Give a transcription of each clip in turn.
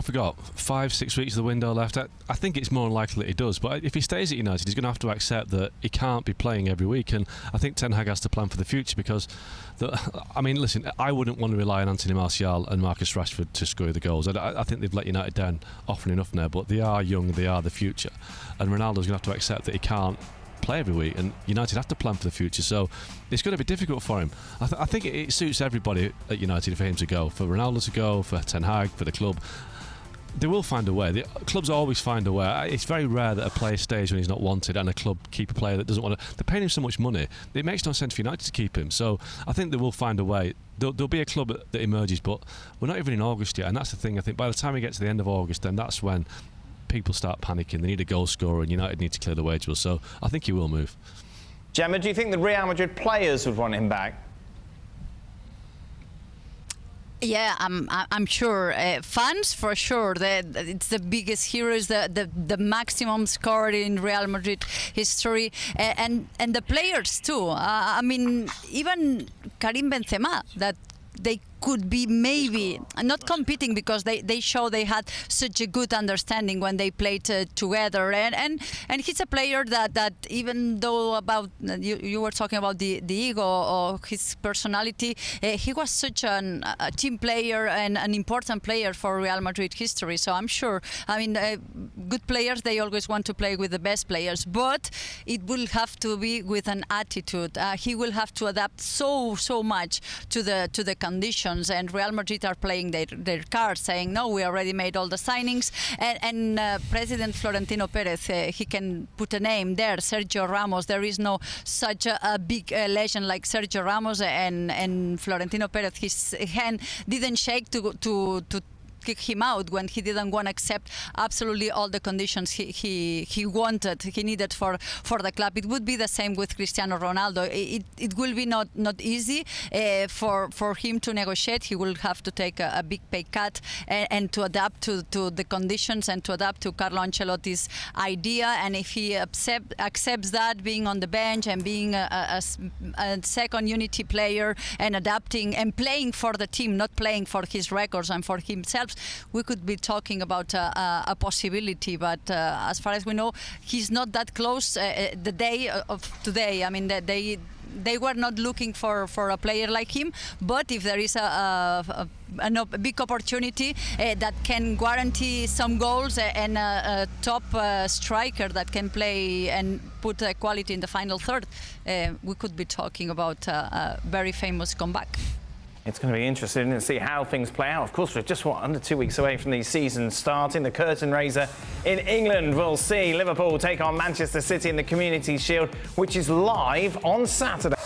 we've got 5-6 weeks of the window left. I think it's more likely that he does. But if he stays at United, he's going to have to accept that he can't be playing every week. And I think Ten Hag has to plan for the future because, listen, I wouldn't want to rely on Anthony Martial and Marcus Rashford to score the goals. I think they've let United down often enough now. But they are young, they are the future. And Ronaldo's going to have to accept that he can't play every week, and United have to plan for the future, so it's going to be difficult for him. I think it suits everybody at United for him to go, for Ronaldo to go, for Ten Hag, for the club. They will find a way. The clubs always find a way. It's very rare that a player stays when he's not wanted and a club keep a player that doesn't want to. They're paying him so much money, it makes no sense for United to keep him, so I think they will find a way. There'll be a club that emerges, but we're not even in August yet, and that's the thing. I think by the time we get to the end of August, then that's when people start panicking. They need a goal scorer, and United need to clear the wage bill. So I think he will move. Gemma, do you think the Real Madrid players would want him back? Yeah, I'm sure. Fans, for sure. It's the biggest heroes, the maximum scorer in Real Madrid history, and the players too. Even Karim Benzema, that they could be maybe not competing because they show they had such a good understanding when they played together, and he's a player that even though about you were talking about the ego or his personality, he was such a team player and an important player for Real Madrid history. So I'm sure, good players, they always want to play with the best players, but it will have to be with an attitude. He will have to adapt so much to the conditions. And Real Madrid are playing their cards, saying, no, we already made all the signings. And President Florentino Perez, he can put a name there, Sergio Ramos. There is no such a big legend like Sergio Ramos, and Florentino Perez, his hand didn't shake to kick him out when he didn't want to accept absolutely all the conditions he needed for the club. It would be the same with Cristiano Ronaldo. It will be not easy for him to negotiate. He will have to take a big pay cut and to adapt to the conditions and to adapt to Carlo Ancelotti's idea. And if he accepts that, being on the bench and being a second unity player and adapting and playing for the team, not playing for his records and for himself, we could be talking about a possibility. But as far as we know, he's not that close. The day of today, they were not looking for a player like him, but if there is a big opportunity that can guarantee some goals and a top striker that can play and put quality in the final third, we could be talking about a very famous comeback. It's going to be interesting to see how things play out. Of course, we're just, under 2 weeks away from the season starting. The curtain raiser in England will see Liverpool take on Manchester City in the Community Shield, which is live on Saturday.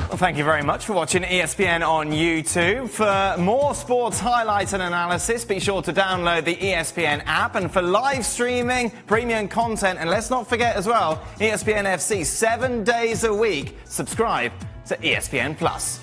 Well, thank you very much for watching ESPN on YouTube. For more sports highlights and analysis, be sure to download the ESPN app. And for live streaming, premium content, and let's not forget as well, ESPN FC 7 days a week. Subscribe to ESPN Plus.